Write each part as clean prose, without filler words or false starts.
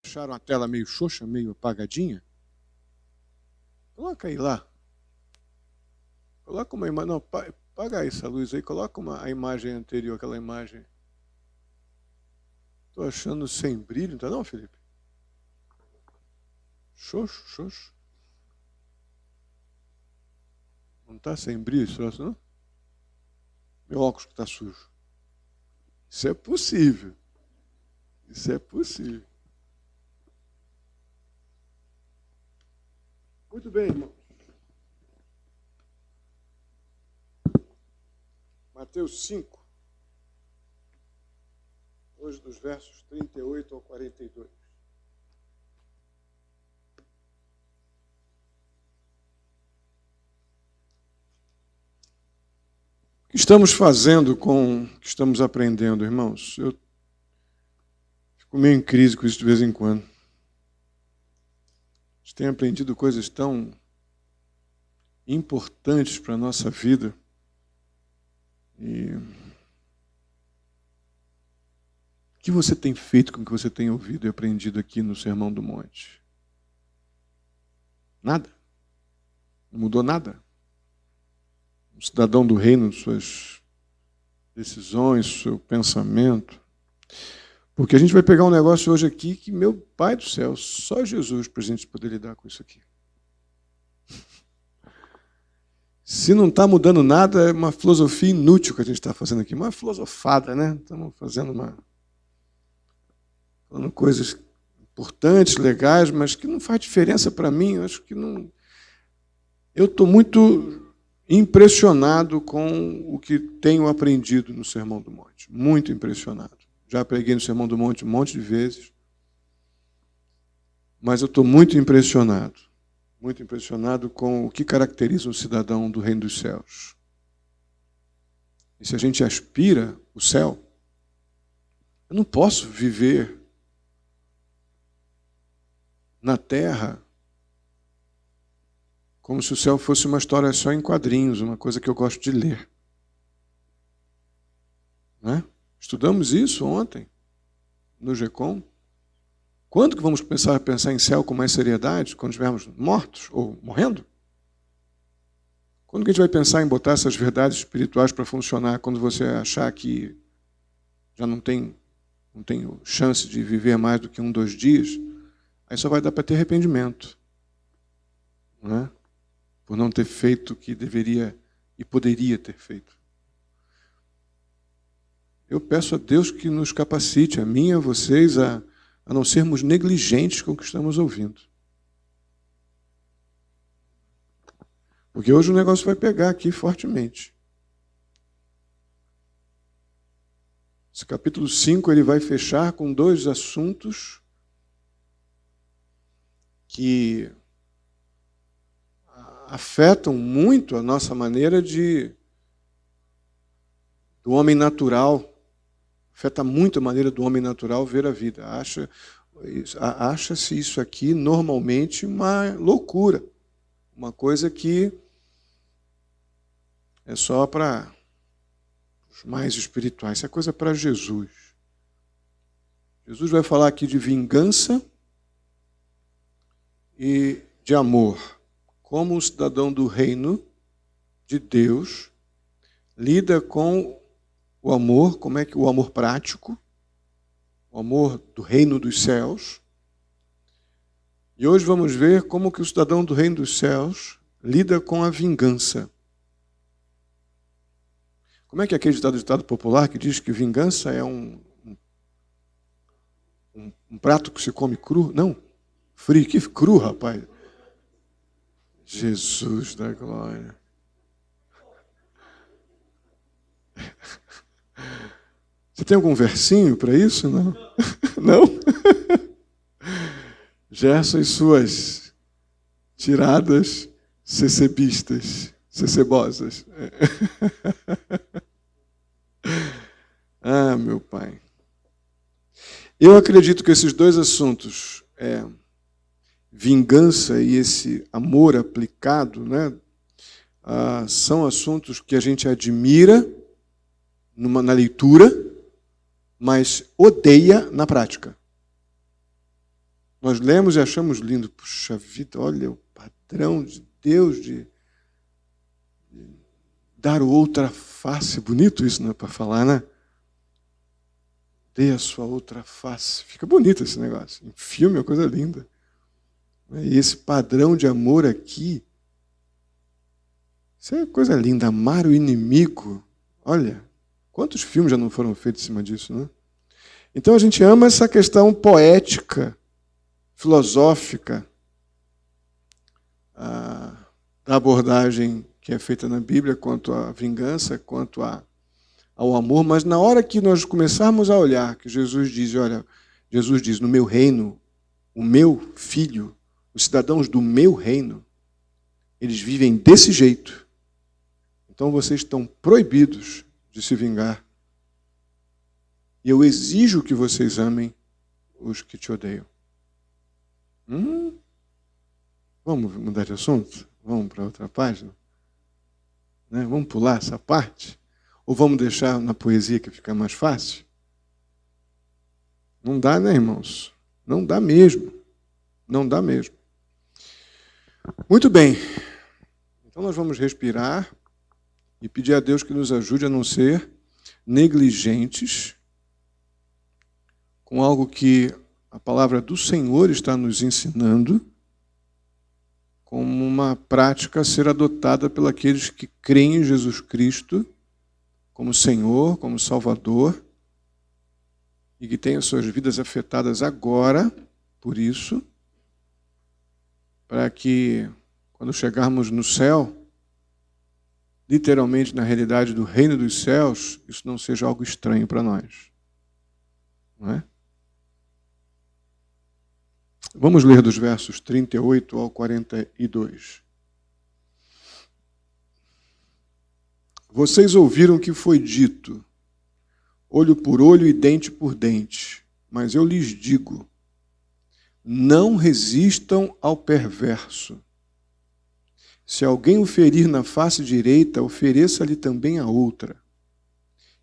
Acharam a tela meio xoxa, meio apagadinha? Coloca aí lá. Coloca uma imagem. Não, apaga essa luz aí. Coloca a imagem anterior, aquela imagem. Estou achando sem brilho, não tá não, Felipe? Xoxo, xoxo. Não está sem brilho esse troço, não? Meu óculos que está sujo. Isso é possível. Isso é possível. Muito bem, irmão. Mateus 5. Hoje dos versos 38 ao 42. O que estamos fazendo com o que estamos aprendendo, irmãos? Eu fico meio em crise com isso de vez em quando. A gente tem aprendido coisas tão importantes para a nossa vida. E o que você tem feito com o que você tem ouvido e aprendido aqui no Sermão do Monte? Nada. Não mudou nada. Um cidadão do reino, suas decisões, seu pensamento. Porque a gente vai pegar um negócio hoje aqui que, meu Pai do céu, só Jesus para a gente poder lidar com isso aqui. Se não está mudando nada, é uma filosofia inútil que a gente está fazendo aqui. Uma filosofada, né? Estamos falando coisas importantes, legais, mas que não faz diferença para mim. Eu acho que não. Eu estou muito impressionado com o que tenho aprendido no Sermão do Monte. Muito impressionado. Já preguei no Sermão do Monte um monte de vezes. Mas eu estou muito impressionado com o que caracteriza um cidadão do reino dos céus. E se a gente aspira o céu, eu não posso viver na terra como se o céu fosse uma história só em quadrinhos, uma coisa que eu gosto de ler. Não é? Estudamos isso ontem, no GECOM. Quando que vamos pensar em céu com mais seriedade? Quando estivermos mortos ou morrendo? Quando que a gente vai pensar em botar essas verdades espirituais para funcionar? Quando você achar que já não tem chance de viver mais do que 1, 2 dias, aí só vai dar para ter arrependimento, não é? Por não ter feito o que deveria e poderia ter feito. Eu peço a Deus que nos capacite, a mim e a vocês, a não sermos negligentes com o que estamos ouvindo. Porque hoje o negócio vai pegar aqui fortemente. Esse capítulo 5 ele vai fechar com 2 assuntos que afetam muito a nossa maneira do homem natural. Afeta muito a maneira do homem natural ver a vida. Acha-se isso aqui normalmente uma loucura. Uma coisa que é só para os mais espirituais. Isso é coisa para Jesus. Jesus vai falar aqui de vingança e de amor. Como um cidadão do reino de Deus lida com o amor, como é que o amor prático, o amor do reino dos céus. E hoje vamos ver como que o cidadão do reino dos céus lida com a vingança. Como é que é aquele ditado popular que diz que vingança é um prato que se come cru? Não, frio, que cru, rapaz. Jesus da glória. Você tem algum versinho para isso? Não? Não? Gerson e suas tiradas cecebosas. Ah, meu Pai. Eu acredito que esses 2 assuntos, vingança e esse amor aplicado, né, são assuntos que a gente admira na leitura, mas odeia na prática. nós lemos e achamos lindo. Puxa vida, olha o padrão de Deus de dar outra face. Bonito isso, não é para falar, né? Dê a sua outra face. Fica bonito esse negócio. Em filme é uma coisa linda. E esse padrão de amor aqui, isso é coisa linda. Amar o inimigo. Olha, quantos filmes já não foram feitos em cima disso, né? Então a gente ama essa questão poética, filosófica, da abordagem que é feita na Bíblia quanto à vingança, quanto ao amor, mas na hora que nós começarmos a olhar, que Jesus diz, olha, Jesus diz, no meu reino, o meu filho, os cidadãos do meu reino, eles vivem desse jeito. Então vocês estão proibidos de se vingar. E eu exijo que vocês amem os que te odeiam. Vamos mudar de assunto? Vamos para outra página? Né? Vamos pular essa parte? Ou vamos deixar na poesia que fica mais fácil? Não dá, né, irmãos? Não dá mesmo. Não dá mesmo. Muito bem. Então nós vamos respirar e pedir a Deus que nos ajude a não ser negligentes com algo que a palavra do Senhor está nos ensinando como uma prática a ser adotada pelos que creem em Jesus Cristo como Senhor, como Salvador, e que têm as suas vidas afetadas agora por isso, para que, quando chegarmos no céu, literalmente na realidade do reino dos céus, isso não seja algo estranho para nós. Não é? Vamos ler dos versos 38 ao 42. Vocês ouviram que foi dito, olho por olho e dente por dente, mas eu lhes digo, não resistam ao perverso. Se alguém o ferir na face direita, ofereça-lhe também a outra.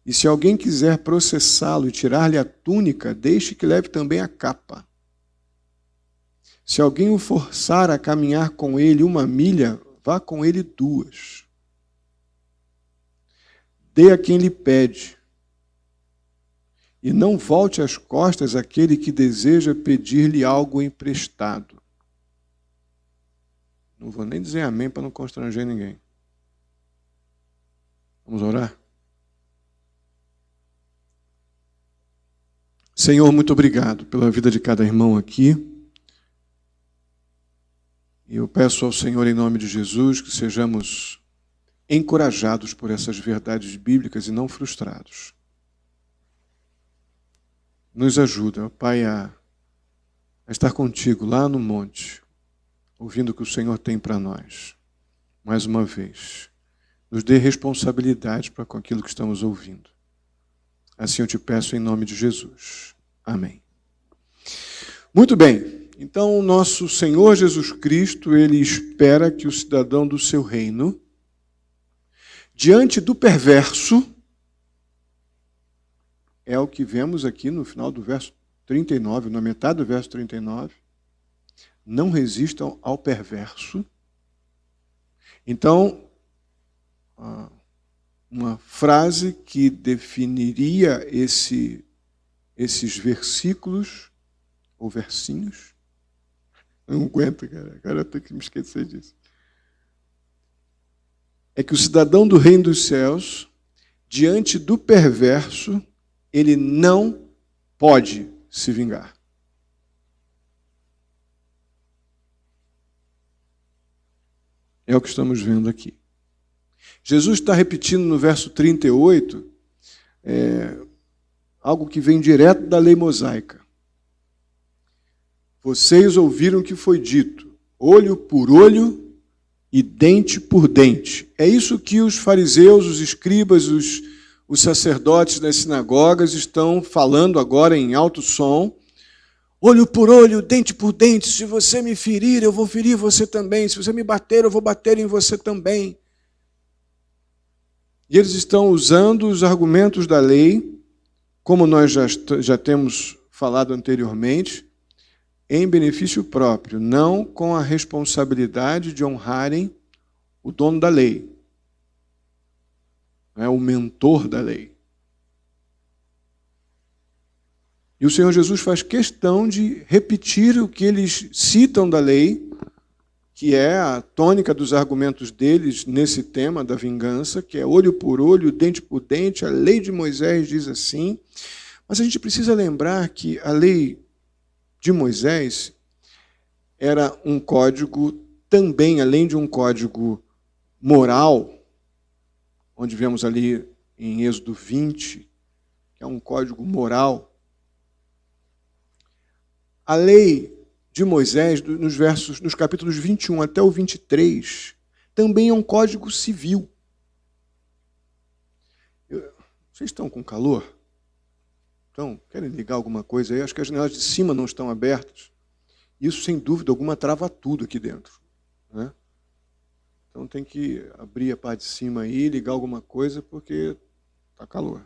E se alguém quiser processá-lo e tirar-lhe a túnica, deixe que leve também a capa. Se alguém o forçar a caminhar com ele 1 milha, vá com ele 2. Dê a quem lhe pede. E não volte as costas àquele que deseja pedir-lhe algo emprestado. Não vou nem dizer amém para não constranger ninguém. Vamos orar? Senhor, muito obrigado pela vida de cada irmão aqui. E eu peço ao Senhor, em nome de Jesus, que sejamos encorajados por essas verdades bíblicas e não frustrados. Nos ajuda, Pai, a estar contigo lá no monte, ouvindo o que o Senhor tem para nós. Mais uma vez, nos dê responsabilidade para com aquilo que estamos ouvindo. Assim eu te peço em nome de Jesus. Amém. Muito bem. Então, o nosso Senhor Jesus Cristo, ele espera que o cidadão do seu reino, diante do perverso, é o que vemos aqui no final do verso 39, na metade do verso 39, não resistam ao perverso. Então, uma frase que definiria esses versículos, ou versinhos, não aguento, cara. Agora eu tenho que me esquecer disso. É que o cidadão do reino dos céus, diante do perverso, ele não pode se vingar. É o que estamos vendo aqui. Jesus está repetindo no verso 38 algo que vem direto da lei mosaica. Vocês ouviram que foi dito, olho por olho e dente por dente. É isso que os fariseus, os escribas, os sacerdotes das sinagogas estão falando agora em alto som. Olho por olho, dente por dente. Se você me ferir, eu vou ferir você também. Se você me bater, eu vou bater em você também. E eles estão usando os argumentos da lei, como nós já temos falado anteriormente. em benefício próprio, não com a responsabilidade de honrarem o dono da lei, o mentor da lei. E o Senhor Jesus faz questão de repetir o que eles citam da lei, que é a tônica dos argumentos deles nesse tema da vingança, que é olho por olho, dente por dente, a lei de Moisés diz assim. Mas a gente precisa lembrar que a lei de Moisés era um código também, além de um código moral, onde vemos ali em Êxodo 20, que é um código moral. A lei de Moisés, nos capítulos 21 até o 23, também é um código civil. Vocês estão com calor? Então, querem ligar alguma coisa aí? Acho que as janelas de cima não estão abertas. Isso, sem dúvida alguma, trava tudo aqui dentro, né? Então tem que abrir a parte de cima aí, ligar alguma coisa, porque está calor.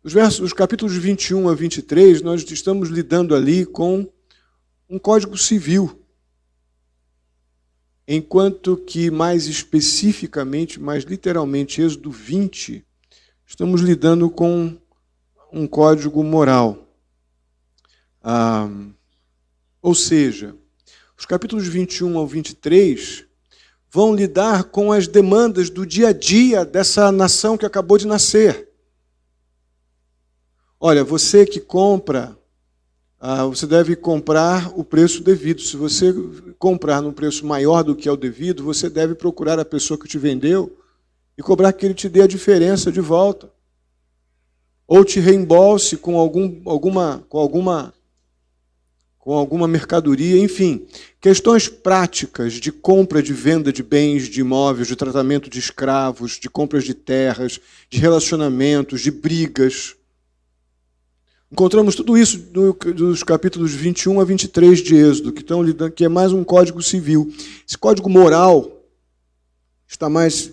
Os capítulos 21 a 23, nós estamos lidando ali com um código civil. Enquanto que, mais especificamente, mais literalmente, Êxodo 20, estamos lidando com um código moral. Ou seja, os capítulos 21 ao 23 vão lidar com as demandas do dia a dia dessa nação que acabou de nascer. Olha, você que compra, você deve comprar o preço devido. Se você comprar num preço maior do que é o devido, você deve procurar a pessoa que te vendeu e cobrar que ele te dê a diferença de volta. Ou te reembolse com alguma mercadoria, enfim. Questões práticas de compra, de venda de bens, de imóveis, de tratamento de escravos, de compras de terras, de relacionamentos, de brigas. Encontramos tudo isso dos capítulos 21 a 23 de Êxodo, que é mais um código civil. Esse código moral está mais...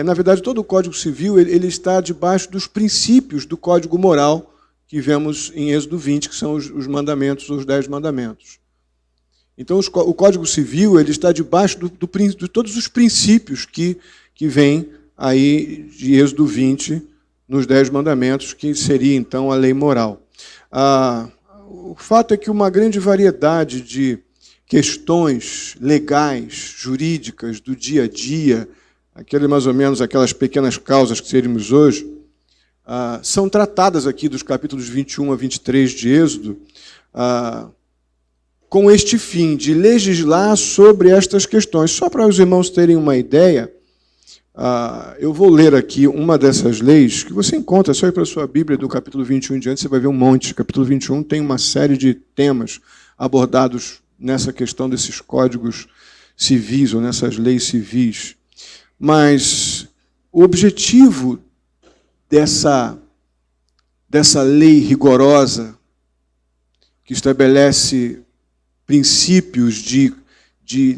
na verdade, todo o código civil ele está debaixo dos princípios do código moral que vemos em Êxodo 20, que são os mandamentos, os 10 mandamentos. Então, o código civil ele está debaixo de todos os princípios que vêm aí de Êxodo 20, nos 10 mandamentos, que seria, então, a lei moral. O fato é que uma grande variedade de questões legais, jurídicas, do dia a dia, mais ou menos aquelas pequenas causas que seríamos hoje, são tratadas aqui dos capítulos 21 a 23 de Êxodo, com este fim de legislar sobre estas questões. Só para os irmãos terem uma ideia, eu vou ler aqui uma dessas leis, que você encontra, só ir para a sua Bíblia, do capítulo 21 em diante, você vai ver um monte. O capítulo 21 tem uma série de temas abordados nessa questão desses códigos civis, ou nessas leis civis. Mas o objetivo dessa lei rigorosa, que estabelece princípios de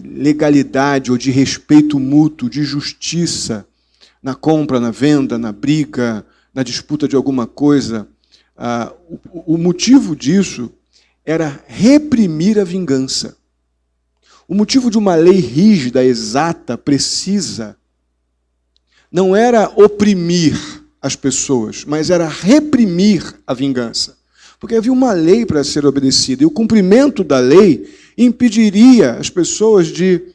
legalidade ou de respeito mútuo, de justiça, na compra, na venda, na briga, na disputa de alguma coisa, o motivo disso era reprimir a vingança. O motivo de uma lei rígida, exata, precisa, não era oprimir as pessoas, mas era reprimir a vingança. Porque havia uma lei para ser obedecida, e o cumprimento da lei impediria as pessoas de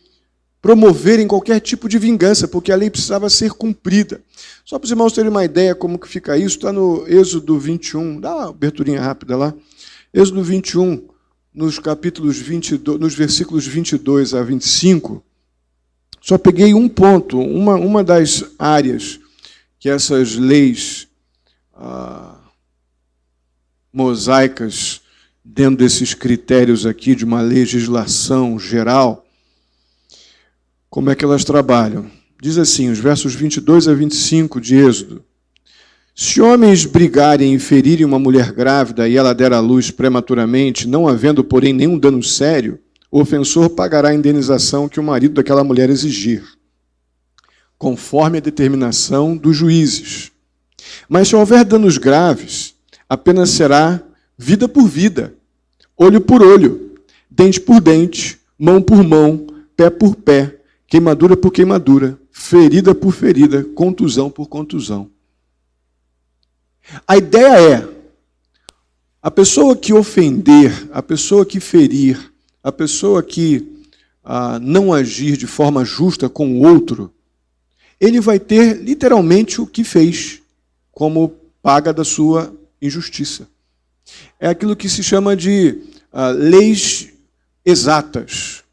promoverem qualquer tipo de vingança, porque a lei precisava ser cumprida. Só para os irmãos terem uma ideia como que fica isso, está no Êxodo 21, dá uma aberturinha rápida lá. Êxodo 21, nos capítulos 22, nos versículos 22 a 25, só peguei um ponto, uma das áreas que essas leis mosaicas, dentro desses critérios aqui de uma legislação geral, como é que elas trabalham? Diz assim, os versos 22 a 25 de Êxodo: se homens brigarem e ferirem uma mulher grávida e ela der à luz prematuramente, não havendo, porém, nenhum dano sério, o ofensor pagará a indenização que o marido daquela mulher exigir, conforme a determinação dos juízes. Mas se houver danos graves, apenas será vida por vida, olho por olho, dente por dente, mão por mão, pé por pé, queimadura por queimadura, ferida por ferida, contusão por contusão. A ideia é, a pessoa que ofender, a pessoa que ferir, a pessoa que não agir de forma justa com o outro, ele vai ter literalmente o que fez, como paga da sua injustiça. É aquilo que se chama de leis exatas.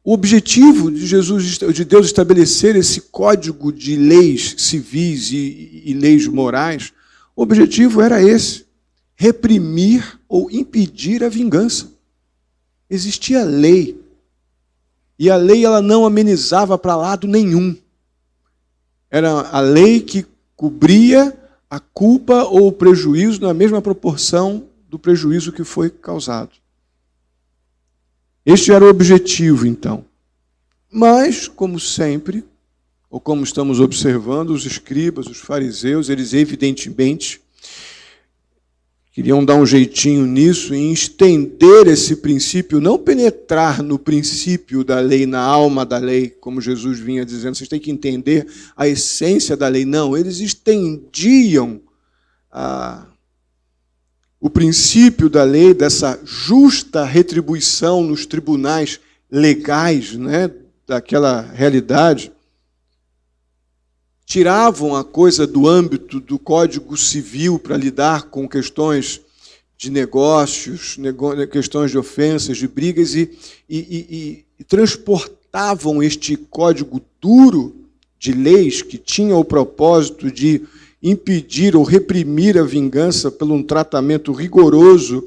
O objetivo de Deus estabelecer esse código de leis civis e leis morais, o objetivo era esse: reprimir ou impedir a vingança. Existia lei. E a lei ela não amenizava para lado nenhum. Era a lei que cobria a culpa ou o prejuízo na mesma proporção do prejuízo que foi causado. Este era o objetivo, então. Mas, como sempre, ou como estamos observando, os escribas, os fariseus, eles evidentemente queriam dar um jeitinho nisso e estender esse princípio, não penetrar no princípio da lei, na alma da lei, como Jesus vinha dizendo, vocês têm que entender a essência da lei. Não, eles estendiam o princípio da lei, dessa justa retribuição nos tribunais legais, né, daquela realidade, tiravam a coisa do âmbito do Código Civil para lidar com questões de negócios, questões de ofensas, de brigas, e transportavam este código duro de leis que tinha o propósito de impedir ou reprimir a vingança por um tratamento rigoroso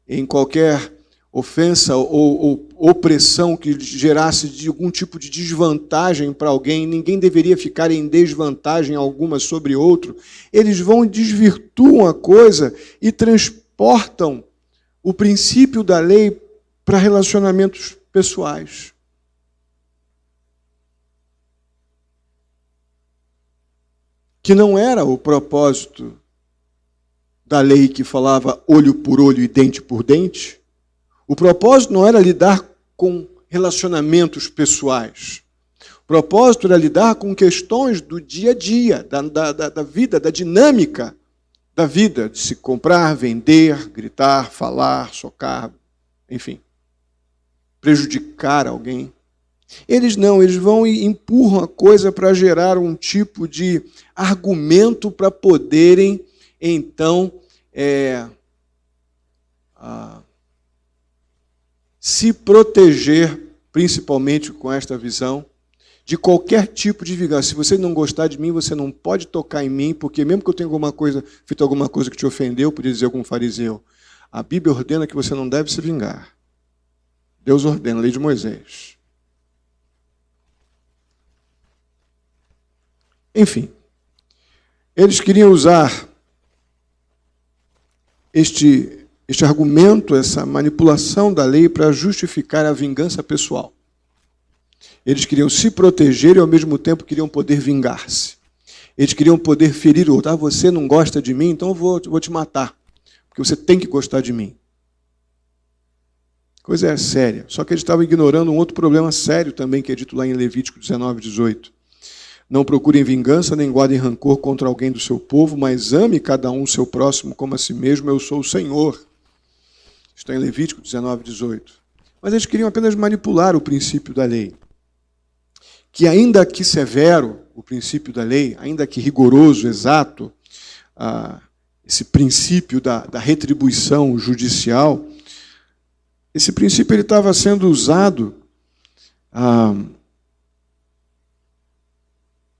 em qualquer ofensa ou opressão que gerasse de algum tipo de desvantagem para alguém. Ninguém deveria ficar em desvantagem alguma sobre outro. Eles vão e desvirtuam a coisa e transportam o princípio da lei para relacionamentos pessoais. Que não era o propósito da lei que falava olho por olho e dente por dente. O propósito não era lidar com relacionamentos pessoais. O propósito era lidar com questões do dia a dia, da vida, da dinâmica da vida, de se comprar, vender, gritar, falar, socar, enfim, prejudicar alguém. Eles não, eles vão e empurram a coisa para gerar um tipo de argumento para poderem, então, se proteger, principalmente com esta visão, de qualquer tipo de vingança. Se você não gostar de mim, você não pode tocar em mim, porque mesmo que eu tenha feito alguma coisa que te ofendeu, podia dizer como fariseu, a Bíblia ordena que você não deve se vingar. Deus ordena, a lei de Moisés. Enfim, eles queriam usar este argumento, essa manipulação da lei para justificar a vingança pessoal. Eles queriam se proteger e, ao mesmo tempo, queriam poder vingar-se. Eles queriam poder ferir o outro. Você não gosta de mim, então eu vou te matar, porque você tem que gostar de mim. Coisa séria. Só que eles estavam ignorando um outro problema sério também, que é dito lá em Levítico 19, 18. Não procurem vingança, nem guardem rancor contra alguém do seu povo, mas ame cada um o seu próximo como a si mesmo, eu sou o Senhor. Está em Levítico 19, 18. Mas eles queriam apenas manipular o princípio da lei. Que ainda que severo, o princípio da lei, ainda que rigoroso, exato, esse princípio da retribuição judicial, esse princípio ele estava sendo usado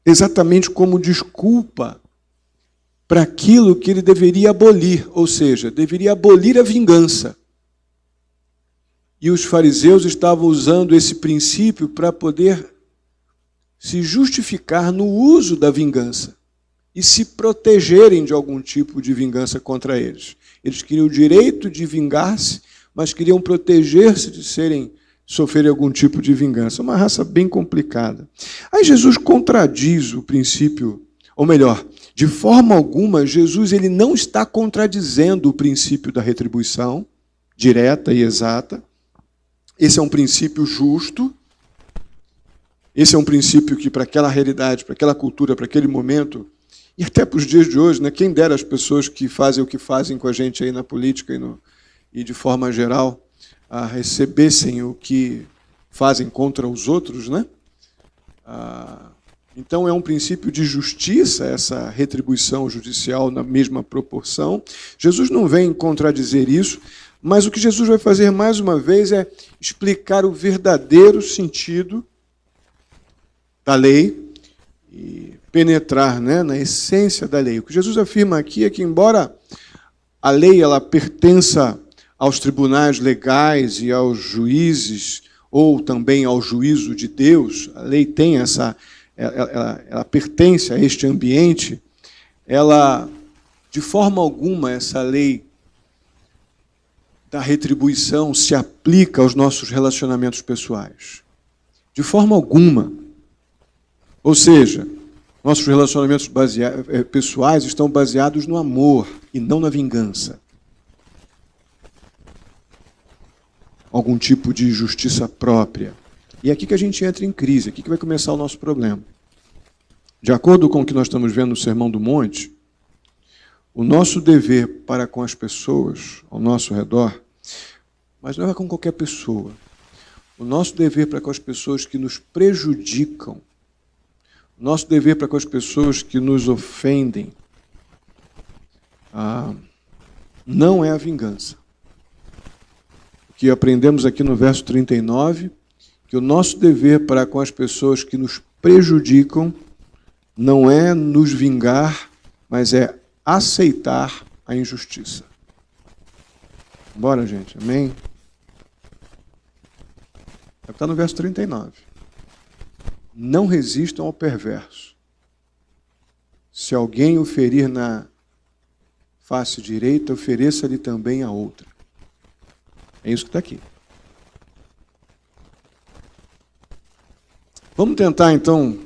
exatamente como desculpa para aquilo que ele deveria abolir, ou seja, deveria abolir a vingança. E os fariseus estavam usando esse princípio para poder se justificar no uso da vingança e se protegerem de algum tipo de vingança contra eles. Eles queriam o direito de vingar-se, mas queriam proteger-se de sofrerem algum tipo de vingança. Uma raça bem complicada. Aí Jesus contradiz o princípio, ou melhor, de forma alguma, Jesus ele não está contradizendo o princípio da retribuição direta e exata. Esse é um princípio justo. Esse é um princípio que, para aquela realidade, para aquela cultura, para aquele momento, e até para os dias de hoje, né, quem dera as pessoas que fazem o que fazem com a gente aí na política e de forma geral, recebessem o que fazem contra os outros, né? Então é um princípio de justiça, essa retribuição judicial na mesma proporção. Jesus não vem contradizer isso, mas o que Jesus vai fazer mais uma vez é explicar o verdadeiro sentido da lei e penetrar, né, na essência da lei. O que Jesus afirma aqui é que, embora a lei ela pertença aos tribunais legais e aos juízes, ou também ao juízo de Deus, a lei tem ela pertence a este ambiente, ela, de forma alguma, essa lei da retribuição se aplica aos nossos relacionamentos pessoais. De forma alguma. Ou seja, nossos relacionamentos pessoais estão baseados no amor e não na vingança. Algum tipo de justiça própria. E é aqui que a gente entra em crise, aqui que vai começar o nosso problema. De acordo com o que nós estamos vendo no Sermão do Monte, o nosso dever para com as pessoas ao nosso redor, mas não é com qualquer pessoa, o nosso dever para com as pessoas que nos prejudicam, o nosso dever para com as pessoas que nos ofendem, não é a vingança. O que aprendemos aqui no verso 39, que o nosso dever para com as pessoas que nos prejudicam não é nos vingar, mas é aceitar a injustiça. Bora, gente, amém? Está no verso 39. Não resistam ao perverso. Se alguém o ferir na face direita, ofereça-lhe também a outra. É isso que está aqui. Vamos tentar, então,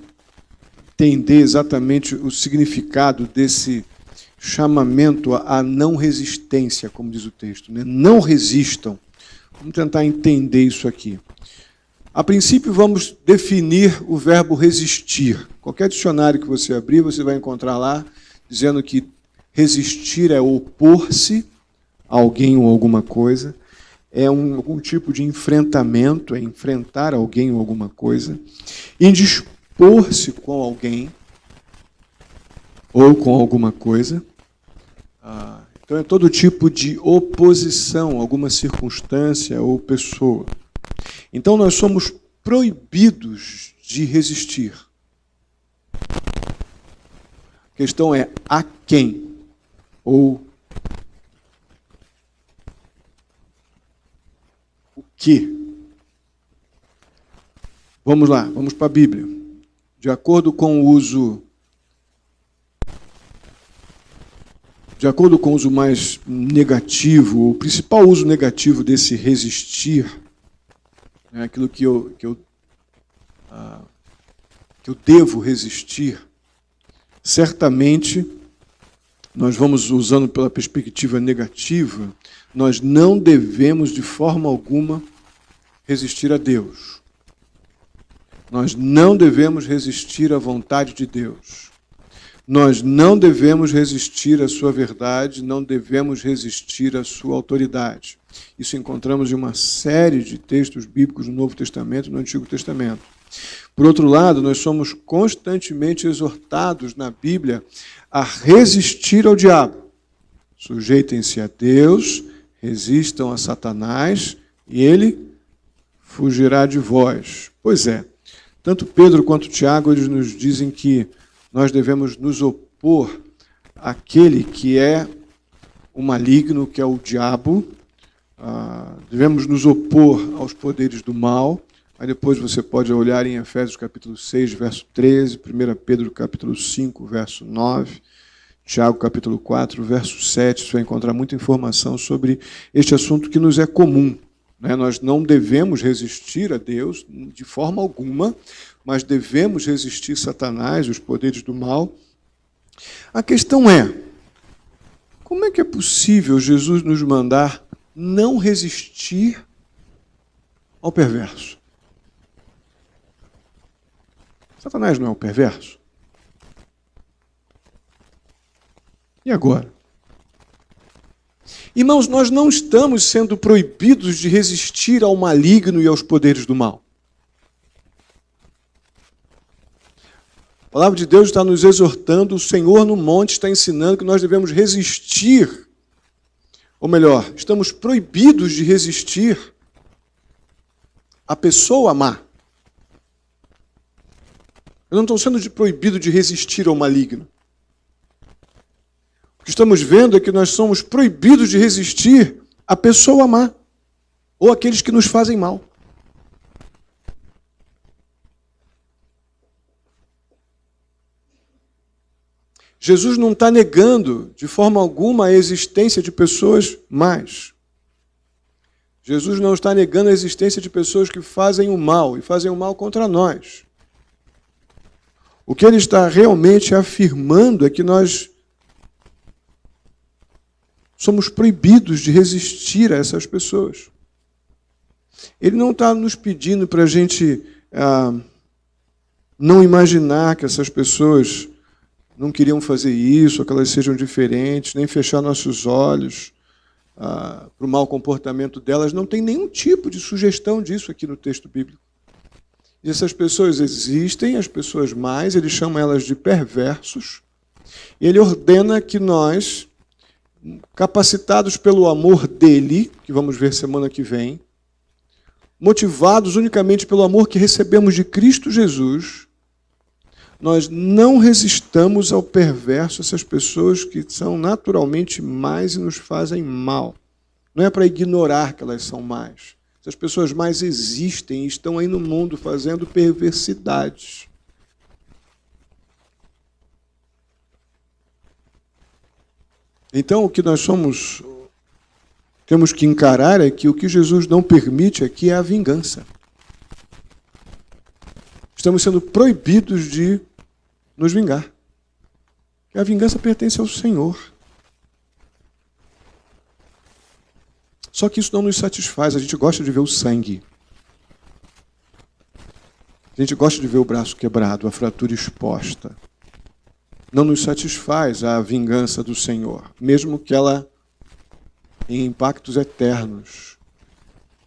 entender exatamente o significado desse chamamento à não resistência, como diz o texto, né? Não resistam. Vamos tentar entender isso aqui. A princípio, vamos definir o verbo resistir. Qualquer dicionário que você abrir, você vai encontrar lá dizendo que resistir é opor-se a alguém ou alguma coisa, é algum tipo de enfrentamento, é enfrentar alguém ou alguma coisa, indispor-se com alguém ou com alguma coisa. Então é todo tipo de oposição a alguma circunstância ou pessoa. Então nós somos proibidos de resistir. A questão é a quem ou o que. Vamos lá, vamos para a Bíblia. De acordo com o uso mais negativo, o principal uso negativo desse resistir, é aquilo que eu devo resistir, certamente, nós vamos usando pela perspectiva negativa, nós não devemos de forma alguma resistir a Deus. Nós não devemos resistir à vontade de Deus. Nós não devemos resistir à sua verdade, não devemos resistir à sua autoridade. Isso encontramos em uma série de textos bíblicos no Novo Testamento e no Antigo Testamento. Por outro lado, nós somos constantemente exortados na Bíblia a resistir ao diabo. Sujeitem-se a Deus, resistam a Satanás e ele fugirá de vós. Pois é, tanto Pedro quanto Tiago, eles nos dizem que nós devemos nos opor àquele que é o maligno, que é o diabo. Devemos nos opor aos poderes do mal. Aí depois você pode olhar em Efésios capítulo 6, verso 13, 1 Pedro capítulo 5, verso 9, Tiago capítulo 4, verso 7. Você vai encontrar muita informação sobre este assunto que nos é comum. Nós não devemos resistir a Deus de forma alguma, mas devemos resistir Satanás, os poderes do mal, A questão é, como é que é possível Jesus nos mandar não resistir ao perverso? Satanás não é o perverso? E agora? Irmãos, nós não estamos sendo proibidos de resistir ao maligno e aos poderes do mal. A palavra de Deus está nos exortando, o Senhor no monte está ensinando que nós devemos resistir, ou melhor, estamos proibidos de resistir à pessoa má. Eu não estou sendo proibido de resistir ao maligno. O que estamos vendo é que nós somos proibidos de resistir à pessoa má, ou àqueles que nos fazem mal. Jesus não está negando de forma alguma a existência de pessoas más. Jesus não está negando a existência de pessoas que fazem o mal, e fazem o mal contra nós. O que ele está realmente afirmando é que nós somos proibidos de resistir a essas pessoas. Ele não está nos pedindo para a gente não imaginar que essas pessoas não queriam fazer isso, ou que elas sejam diferentes, nem fechar nossos olhos para o mau comportamento delas. Não tem nenhum tipo de sugestão disso aqui no texto bíblico. E essas pessoas existem, as pessoas más, ele chama elas de perversos, e ele ordena que nós, capacitados pelo amor dele, que vamos ver semana que vem, motivados unicamente pelo amor que recebemos de Cristo Jesus, nós não resistamos ao perverso, essas pessoas que são naturalmente más e nos fazem mal. Não é para ignorar que elas são más. Essas pessoas mais existem e estão aí no mundo fazendo perversidades. Então, o que nós temos que encarar é que o que Jesus não permite aqui é a vingança. Estamos sendo proibidos de nos vingar. A vingança pertence ao Senhor. Só que isso não nos satisfaz. A gente gosta de ver o sangue. A gente gosta de ver o braço quebrado, a fratura exposta. Não nos satisfaz a vingança do Senhor, mesmo que ela tenha impactos eternos.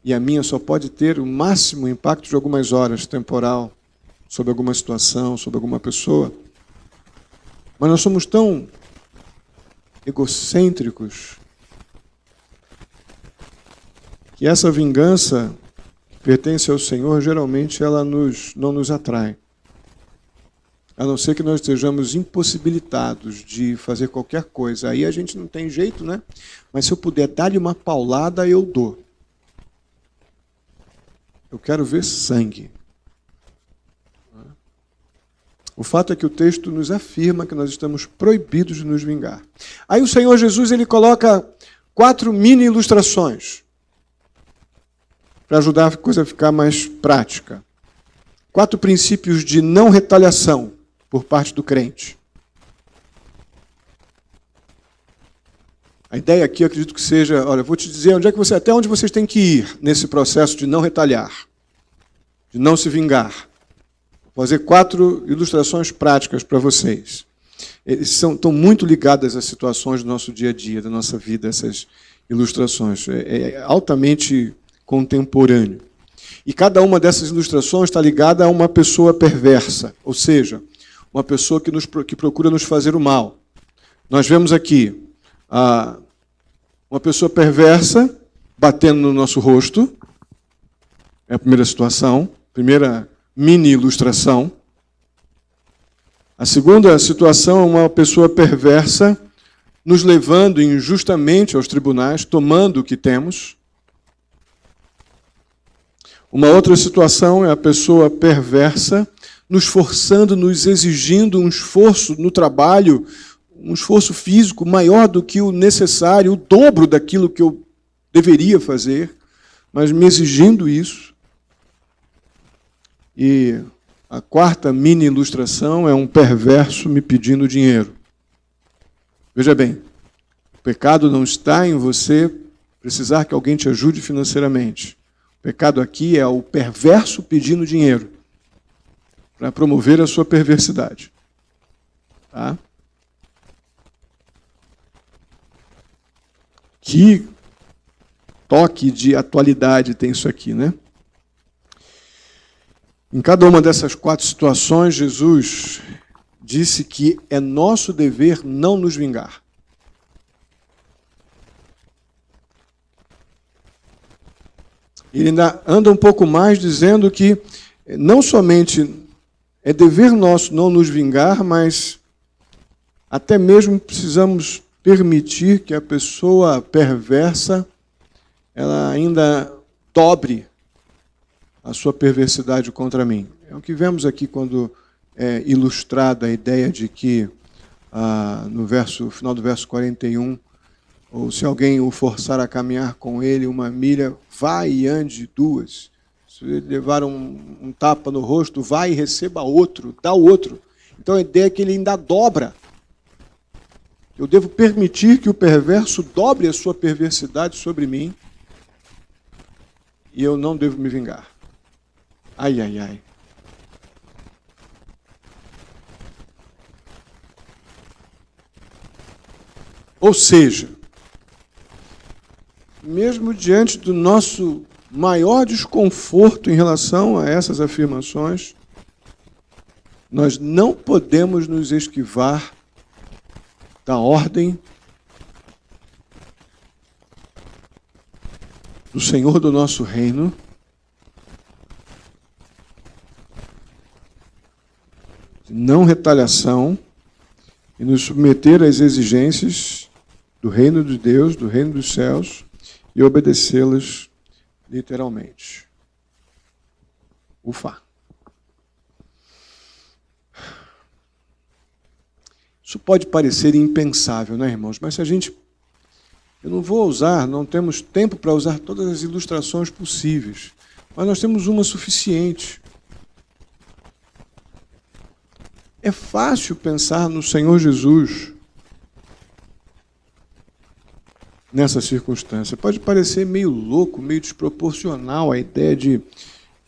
E a minha só pode ter o máximo impacto de algumas horas, temporal, sobre alguma situação, sobre alguma pessoa. Mas nós somos tão egocêntricos que essa vingança que pertence ao Senhor, geralmente ela não nos atrai. A não ser que nós estejamos impossibilitados de fazer qualquer coisa. Aí a gente não tem jeito, né? Mas se eu puder dar-lhe uma paulada, eu dou. Eu quero ver sangue. O fato é que o texto nos afirma que nós estamos proibidos de nos vingar. Aí o Senhor Jesus ele coloca 4 mini ilustrações para ajudar a coisa a ficar mais prática. 4 princípios de não retaliação por parte do crente. A ideia aqui, eu acredito que seja, olha, eu vou te dizer até onde vocês têm que ir nesse processo de não retaliar, de não se vingar. Vou fazer 4 ilustrações práticas para vocês. Estão muito ligadas às situações do nosso dia a dia, da nossa vida, essas ilustrações. É altamente contemporâneo. E cada uma dessas ilustrações está ligada a uma pessoa perversa, ou seja, uma pessoa que procura nos fazer o mal. Nós vemos aqui uma pessoa perversa batendo no nosso rosto. É a primeira situação, primeira mini ilustração. A segunda situação é uma pessoa perversa nos levando injustamente aos tribunais, tomando o que temos. Uma outra situação é a pessoa perversa nos forçando, nos exigindo um esforço no trabalho, um esforço físico maior do que o necessário, o dobro daquilo que eu deveria fazer, mas me exigindo isso. E a quarta mini ilustração é um perverso me pedindo dinheiro. Veja bem, o pecado não está em você precisar que alguém te ajude financeiramente. O pecado aqui é o perverso pedindo dinheiro para promover a sua perversidade. Tá? Que toque de atualidade tem isso aqui, né? Em cada uma dessas 4 situações, Jesus disse que é nosso dever não nos vingar. Ele ainda anda um pouco mais dizendo que não somente é dever nosso não nos vingar, mas até mesmo precisamos permitir que a pessoa perversa ela ainda dobre a sua perversidade contra mim. É o que vemos aqui quando é ilustrada a ideia de que, no final do verso 41, ou se alguém o forçar a caminhar com ele 1 milha, vai e ande 2. Se ele levar um tapa no rosto, vai e receba outro, dá outro. Então a ideia é que ele ainda dobra. Eu devo permitir que o perverso dobre a sua perversidade sobre mim e eu não devo me vingar. Ai, ai, ai. Ou seja, mesmo diante do nosso maior desconforto em relação a essas afirmações, nós não podemos nos esquivar da ordem do Senhor do nosso reino, de não retaliação, e nos submeter às exigências do reino de Deus, do reino dos céus, e obedecê-las literalmente. Ufa! Isso pode parecer impensável, né, irmãos? Mas se a gente... Eu não vou usar, não temos tempo para usar todas as ilustrações possíveis, mas nós temos uma suficiente. É fácil pensar no Senhor Jesus nessa circunstância. Pode parecer meio louco, meio desproporcional a ideia de...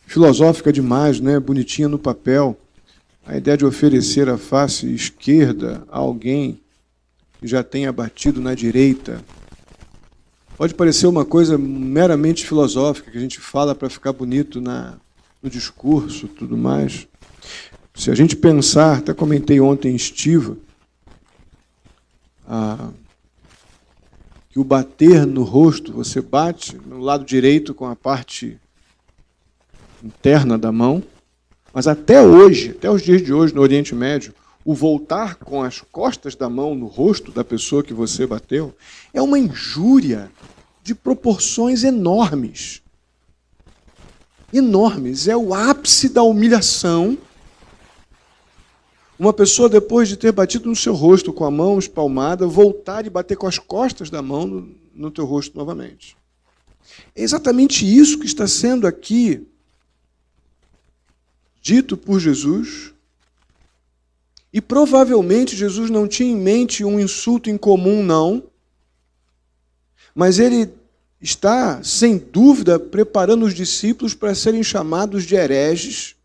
filosófica demais, né? Bonitinha no papel. A ideia de oferecer a face esquerda a alguém que já tenha batido na direita. Pode parecer uma coisa meramente filosófica, que a gente fala para ficar bonito no discurso e tudo mais. Se a gente pensar, até comentei ontem em Estiva, que o bater no rosto, você bate no lado direito com a parte interna da mão, mas até hoje, até os dias de hoje no Oriente Médio, o voltar com as costas da mão no rosto da pessoa que você bateu é uma injúria de proporções enormes. Enormes. É o ápice da humilhação. Uma pessoa, depois de ter batido no seu rosto com a mão espalmada, voltar e bater com as costas da mão no teu rosto novamente. É exatamente isso que está sendo aqui dito por Jesus. E provavelmente Jesus não tinha em mente um insulto incomum, não. Mas ele está, sem dúvida, preparando os discípulos para serem chamados de hereges,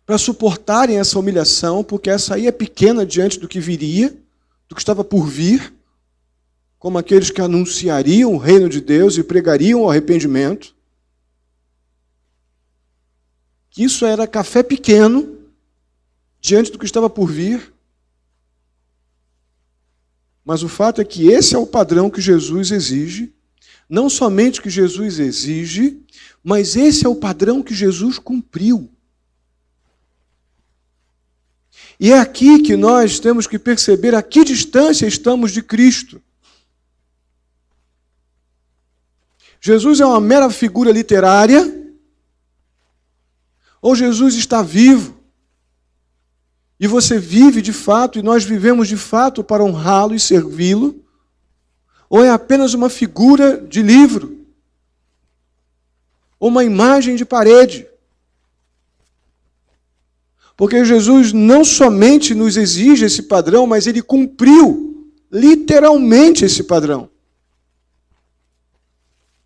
para suportarem essa humilhação, porque essa aí é pequena diante do que viria, do que estava por vir, como aqueles que anunciariam o reino de Deus e pregariam o arrependimento. Que isso era café pequeno diante do que estava por vir. Mas o fato é que esse é o padrão que Jesus exige. Não somente que Jesus exige, mas esse é o padrão que Jesus cumpriu. E é aqui que nós temos que perceber a que distância estamos de Cristo. Jesus é uma mera figura literária? Ou Jesus está vivo? E você vive de fato, e nós vivemos de fato para honrá-lo e servi-lo? Ou é apenas uma figura de livro? Ou uma imagem de parede? Porque Jesus não somente nos exige esse padrão, mas ele cumpriu literalmente esse padrão.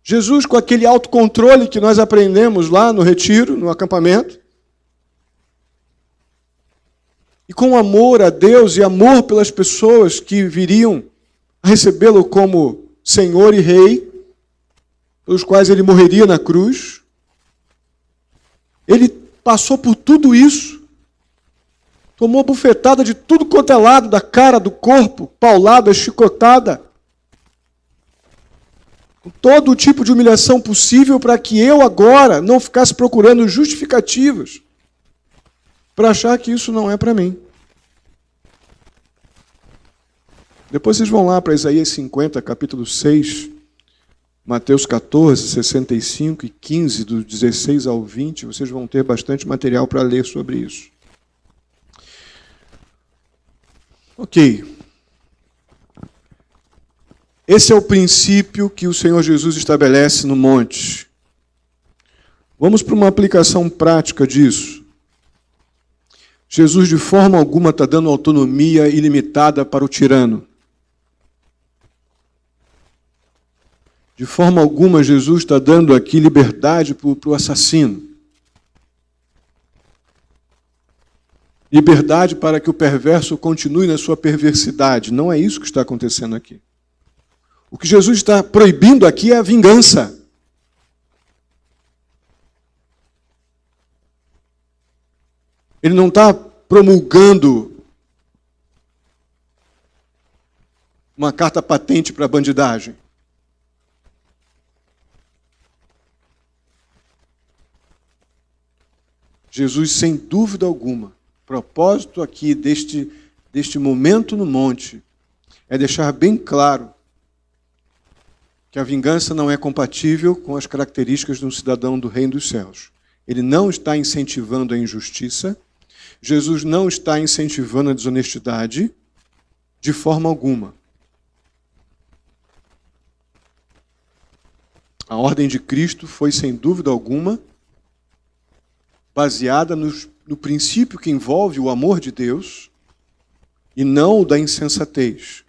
Jesus, com aquele autocontrole que nós aprendemos lá no retiro, no acampamento, e com amor a Deus e amor pelas pessoas que viriam a recebê-lo como Senhor e Rei, pelos quais ele morreria na cruz, ele passou por tudo isso, tomou bufetada de tudo quanto é lado, da cara, do corpo, paulada, chicotada, com todo o tipo de humilhação possível para que eu agora não ficasse procurando justificativas para achar que isso não é para mim. Depois vocês vão lá para Isaías 50, capítulo 6, Mateus 14, 65 e 15, do 16 ao 20, vocês vão ter bastante material para ler sobre isso. Ok. Esse é o princípio que o Senhor Jesus estabelece no monte. Vamos para uma aplicação prática disso. Jesus, de forma alguma, está dando autonomia ilimitada para o tirano. De forma alguma, Jesus está dando aqui liberdade para o assassino. Liberdade para que o perverso continue na sua perversidade. Não é isso que está acontecendo aqui. O que Jesus está proibindo aqui é a vingança. Ele não está promulgando uma carta patente para a bandidagem. Jesus, sem dúvida alguma, o propósito aqui deste momento no monte é deixar bem claro que a vingança não é compatível com as características de um cidadão do reino dos céus. Ele não está incentivando a injustiça, Jesus não está incentivando a desonestidade de forma alguma. A ordem de Cristo foi, sem dúvida alguma, baseada no princípio que envolve o amor de Deus e não o da insensatez.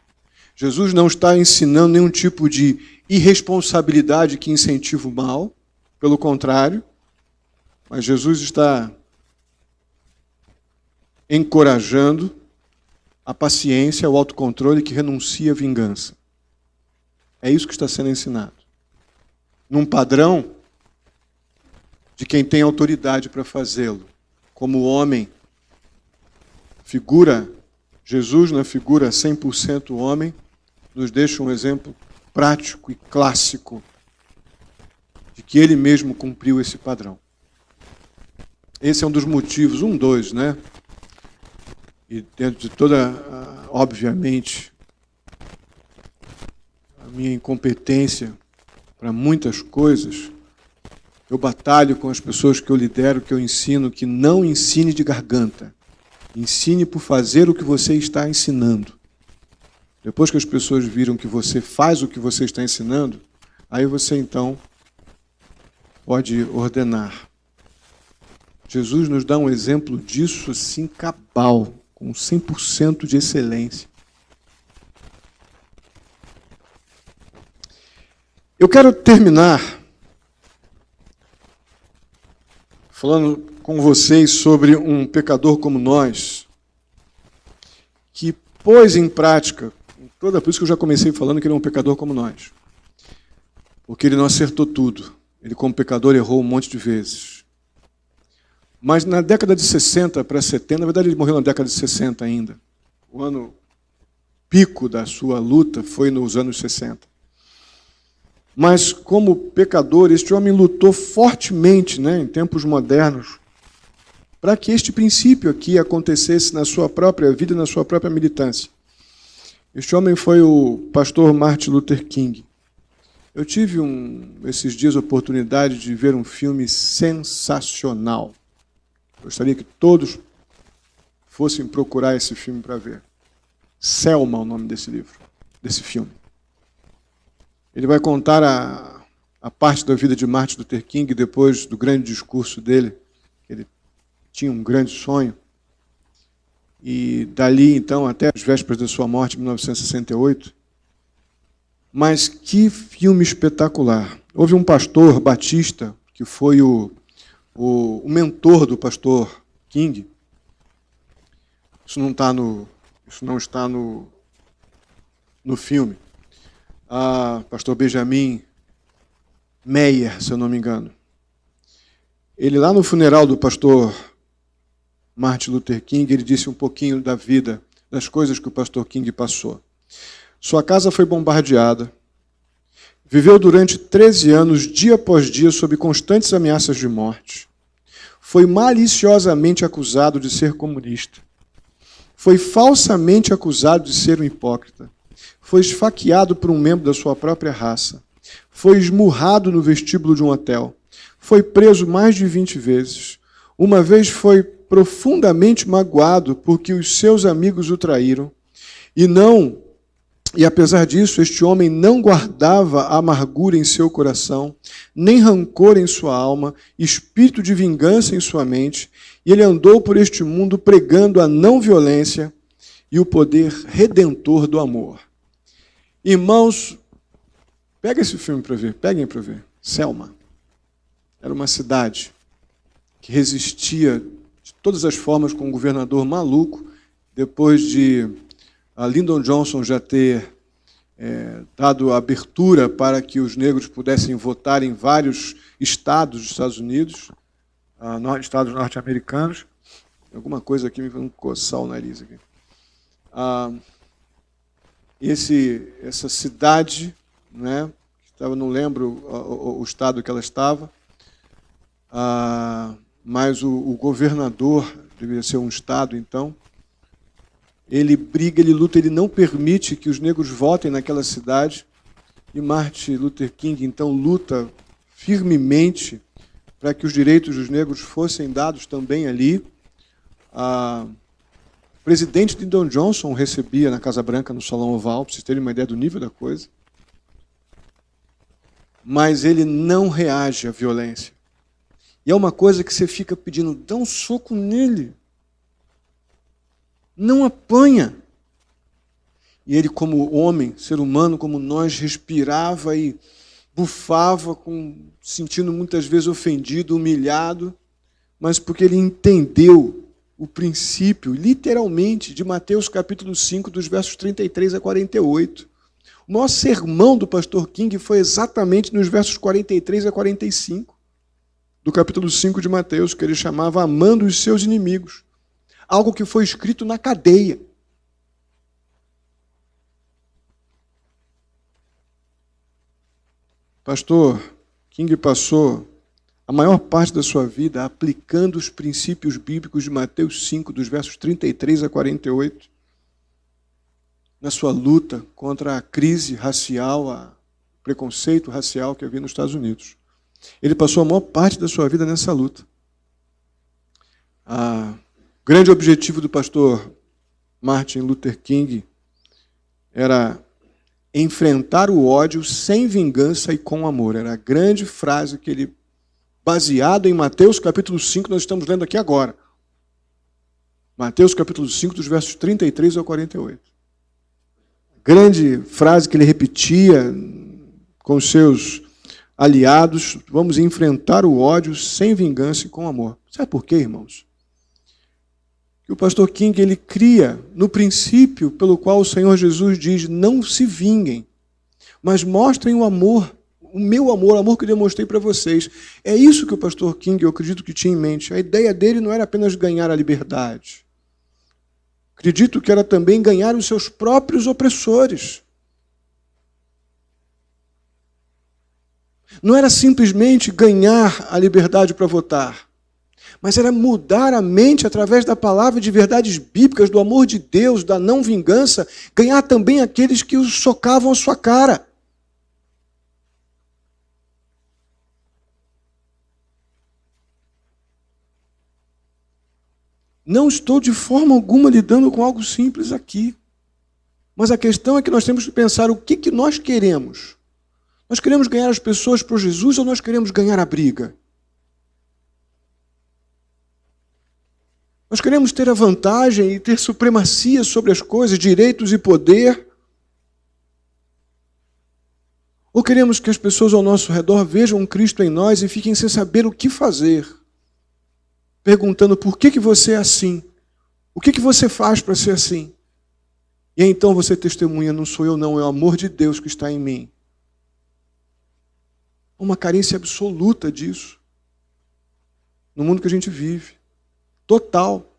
Jesus não está ensinando nenhum tipo de irresponsabilidade que incentiva o mal, pelo contrário, mas Jesus está encorajando a paciência, o autocontrole que renuncia à vingança. É isso que está sendo ensinado. Num padrão de quem tem autoridade para fazê-lo. Como homem, Jesus na figura 100% homem, nos deixa um exemplo prático e clássico de que ele mesmo cumpriu esse padrão. Esse é um dos motivos, né? E dentro de toda, obviamente, a minha incompetência para muitas coisas, eu batalho com as pessoas que eu lidero, que eu ensino, que não ensine de garganta. Ensine por fazer o que você está ensinando. Depois que as pessoas viram que você faz o que você está ensinando, aí você então pode ordenar. Jesus nos dá um exemplo disso assim cabal, com 100% de excelência. Eu quero terminar falando com vocês sobre um pecador como nós, que pôs em prática, por isso que eu já comecei falando que ele é um pecador como nós, porque ele não acertou tudo. Ele, como pecador, errou um monte de vezes. Mas na década de 60 para 70, na verdade ele morreu na década de 60 ainda, o ano pico da sua luta foi nos anos 60. Mas, como pecador, este homem lutou fortemente, em tempos modernos, para que este princípio aqui acontecesse na sua própria vida, na sua própria militância. Este homem foi o pastor Martin Luther King. Eu tive, esses dias, a oportunidade de ver um filme sensacional. Gostaria que todos fossem procurar esse filme para ver. Selma é o nome desse filme. Ele vai contar a parte da vida de Martin Luther King, depois do grande discurso dele. Ele tinha um grande sonho. e dali, então, até as vésperas da sua morte, em 1968. Mas que filme espetacular. Houve um pastor batista, que foi o mentor do pastor King. Isso não está no filme. Pastor Benjamin Meyer, se eu não me engano. Ele, lá no funeral do pastor Martin Luther King, ele disse um pouquinho da vida, das coisas que o pastor King passou. Sua casa foi bombardeada. Viveu durante 13 anos, dia após dia, sob constantes ameaças de morte. Foi maliciosamente acusado de ser comunista. Foi falsamente acusado de ser um hipócrita. Foi esfaqueado por um membro da sua própria raça. Foi esmurrado no vestíbulo de um hotel. Foi preso mais de 20 vezes. Uma vez foi profundamente magoado porque os seus amigos o traíram. E apesar disso, este homem não guardava amargura em seu coração, nem rancor em sua alma, espírito de vingança em sua mente, e ele andou por este mundo pregando a não violência e o poder redentor do amor. Irmãos, pega esse filme para ver, peguem para ver. Selma. Era uma cidade que resistia de todas as formas com um governador maluco, depois de Lyndon Johnson já ter dado abertura para que os negros pudessem votar em vários estados dos Estados Unidos, estados norte-americanos. Alguma coisa aqui me vai coçar o nariz aqui. Essa cidade, né, não lembro o estado que ela estava, mas o governador, deveria ser um estado então, ele briga, ele luta, ele não permite que os negros votem naquela cidade, e Martin Luther King então luta firmemente para que os direitos dos negros fossem dados também ali. O presidente Lyndon Johnson recebia na Casa Branca, no Salão Oval, para vocês terem uma ideia do nível da coisa. Mas ele não reage à violência. E é uma coisa que você fica pedindo, dá um soco nele. Não apanha. E ele, como homem, ser humano, como nós, respirava e bufava, sentindo muitas vezes ofendido, humilhado, mas porque ele entendeu o princípio, literalmente, de Mateus capítulo 5, dos versos 33 a 48. O maior sermão do pastor King foi exatamente nos versos 43 a 45, do capítulo 5 de Mateus, que ele chamava Amando os seus inimigos. Algo que foi escrito na cadeia. Pastor King passou a maior parte da sua vida aplicando os princípios bíblicos de Mateus 5, dos versos 33 a 48, na sua luta contra a crise racial, o preconceito racial que havia nos Estados Unidos. Ele passou a maior parte da sua vida nessa luta. O grande objetivo do pastor Martin Luther King era enfrentar o ódio sem vingança e com amor. Era a grande frase que ele, baseado em Mateus capítulo 5, nós estamos lendo aqui agora. Mateus capítulo 5, dos versos 33 ao 48. Grande frase que ele repetia com os seus aliados: vamos enfrentar o ódio sem vingança e com amor. Sabe por quê, irmãos? Que o pastor King, ele cria no princípio pelo qual o Senhor Jesus diz: não se vinguem, mas mostrem o amor, o meu amor, o amor que eu demonstrei para vocês. É isso que o pastor King, eu acredito que tinha em mente. A ideia dele não era apenas ganhar a liberdade. Acredito que era também ganhar os seus próprios opressores. Não era simplesmente ganhar a liberdade para votar, mas era mudar a mente através da palavra de verdades bíblicas, do amor de Deus, da não vingança, ganhar também aqueles que os socavam a sua cara. Não estou de forma alguma lidando com algo simples aqui. Mas a questão é que nós temos que pensar o que nós queremos. Nós queremos ganhar as pessoas para Jesus ou nós queremos ganhar a briga? Nós queremos ter a vantagem e ter supremacia sobre as coisas, direitos e poder. Ou queremos que as pessoas ao nosso redor vejam um Cristo em nós e fiquem sem saber o que fazer, perguntando por que você é assim, o que você faz para ser assim. E então você testemunha, não sou eu não, é o amor de Deus que está em mim. Uma carência absoluta disso, no mundo que a gente vive, total.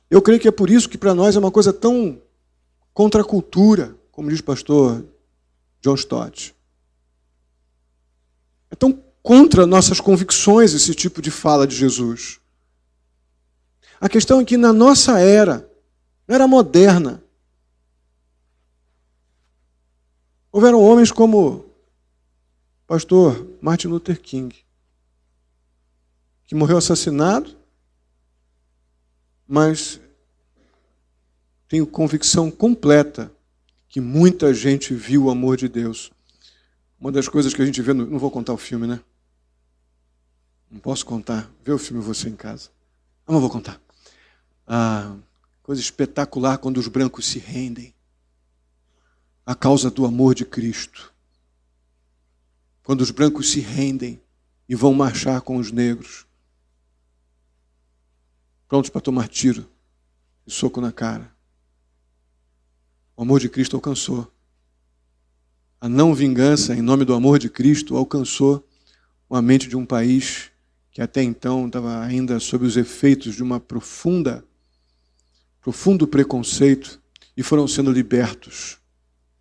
Eu creio que é por isso que para nós é uma coisa tão contra a cultura, como diz o pastor John Stott. É tão contra nossas convicções esse tipo de fala de Jesus. A questão é que na nossa era moderna, houveram homens como o pastor Martin Luther King, que morreu assassinado, mas tenho convicção completa que muita gente viu o amor de Deus. Uma das coisas que a gente vê, não vou contar o filme, né? Não posso contar. Vê o filme você em casa. Não vou contar. Coisa espetacular quando os brancos se rendem à causa do amor de Cristo. Quando os brancos se rendem e vão marchar com os negros, prontos para tomar tiro e soco na cara. O amor de Cristo alcançou. A não vingança, em nome do amor de Cristo, alcançou a mente de um país que até então estava ainda sob os efeitos de uma profundo preconceito, e foram sendo libertos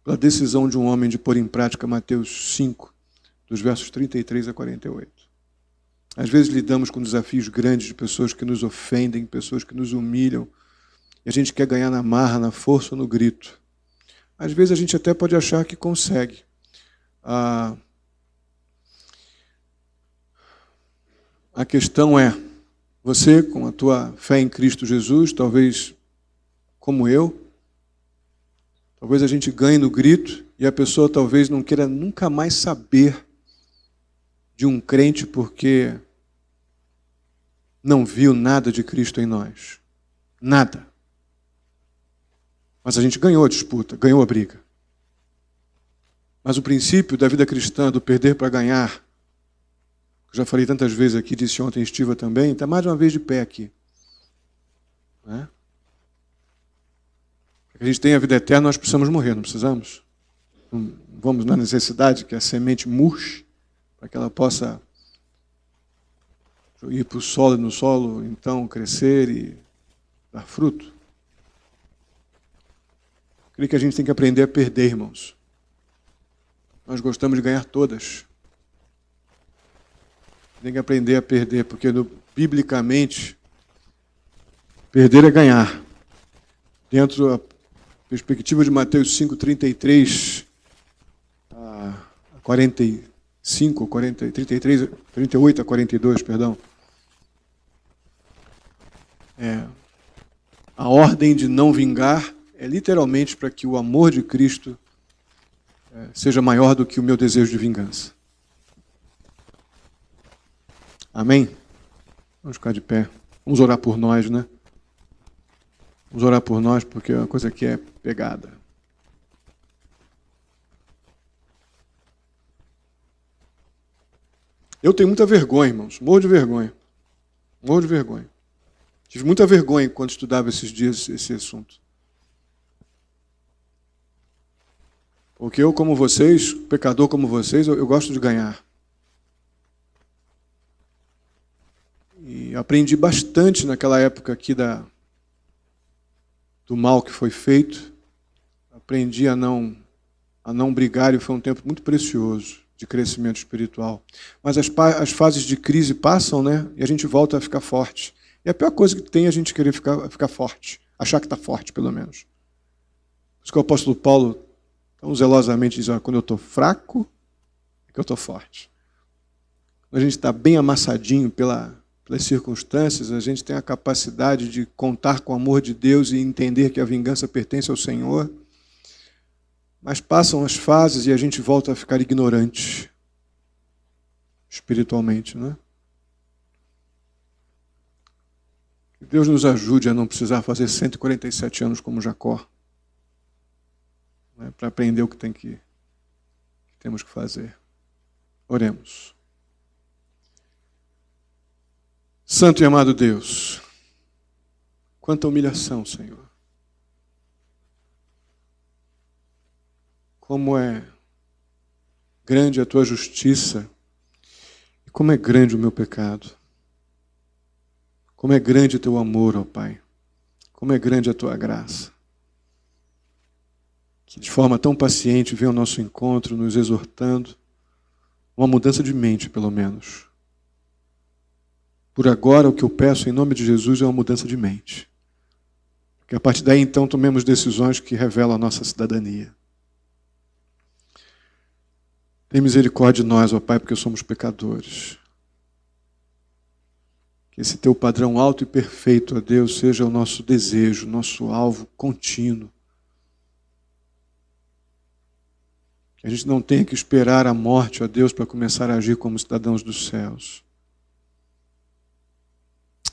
pela decisão de um homem de pôr em prática Mateus 5, dos versos 33 a 48. Às vezes lidamos com desafios grandes de pessoas que nos ofendem, pessoas que nos humilham, e a gente quer ganhar na marra, na força ou no grito. Às vezes a gente até pode achar que consegue. A questão é, você com a tua fé em Cristo Jesus, talvez como eu, talvez a gente ganhe no grito e a pessoa talvez não queira nunca mais saber de um crente porque não viu nada de Cristo em nós. Nada. Mas a gente ganhou a disputa, ganhou a briga. Mas o princípio da vida cristã, do perder para ganhar, eu já falei tantas vezes aqui, disse ontem Estiva também, está mais de uma vez de pé aqui. Né? Para que a gente tenha a vida eterna, nós precisamos morrer, não precisamos? Não vamos na necessidade que a semente murche, para que ela possa ir para o solo e no solo, então, crescer e dar fruto. Creio que a gente tem que aprender a perder, irmãos. Nós gostamos de ganhar todas. Tem que aprender a perder, porque biblicamente, perder é ganhar. Dentro da perspectiva de Mateus 5, 33 a 45, 33, 38 a 42, perdão. A ordem de não vingar é literalmente para que o amor de Cristo seja maior do que o meu desejo de vingança. Amém? Vamos ficar de pé. Vamos orar por nós, né? Vamos orar por nós, porque a coisa aqui é pegada. Eu tenho muita vergonha, irmãos. Morro de vergonha. Morro de vergonha. Tive muita vergonha quando estudava esses dias esse assunto. Porque eu, como vocês, pecador como vocês, eu gosto de ganhar. E aprendi bastante naquela época aqui do mal que foi feito. Aprendi a não brigar, e foi um tempo muito precioso de crescimento espiritual. Mas as fases de crise passam, né? E a gente volta a ficar forte. E a pior coisa que tem é a gente querer ficar forte. Achar que está forte, pelo menos. Por isso que o apóstolo Paulo tão zelosamente diz, quando eu estou fraco, é que eu estou forte. Quando a gente está bem amassadinho pelas circunstâncias, a gente tem a capacidade de contar com o amor de Deus e entender que a vingança pertence ao Senhor. Mas passam as fases e a gente volta a ficar ignorante espiritualmente, né? Que Deus nos ajude a não precisar fazer 147 anos como Jacó, né, para aprender o que temos que fazer. Oremos. Santo e amado Deus, quanta humilhação, Senhor. Como é grande a tua justiça e como é grande o meu pecado. Como é grande o teu amor, ó Pai. Como é grande a tua graça. Que de forma tão paciente vem ao nosso encontro, nos exortando, uma mudança de mente, pelo menos. Por agora, o que eu peço em nome de Jesus é uma mudança de mente. Que a partir daí, então, tomemos decisões que revelam a nossa cidadania. Tem misericórdia de nós, ó Pai, porque somos pecadores. Que esse teu padrão alto e perfeito, ó Deus, seja o nosso desejo, nosso alvo contínuo. Que a gente não tenha que esperar a morte, ó Deus, para começar a agir como cidadãos dos céus.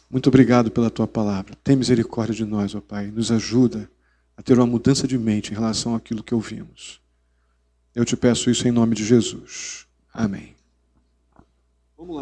Muito obrigado pela tua palavra. Tem misericórdia de nós, ó Pai. Nos ajuda a ter uma mudança de mente em relação àquilo que ouvimos. Eu te peço isso em nome de Jesus. Amém. Vamos lá.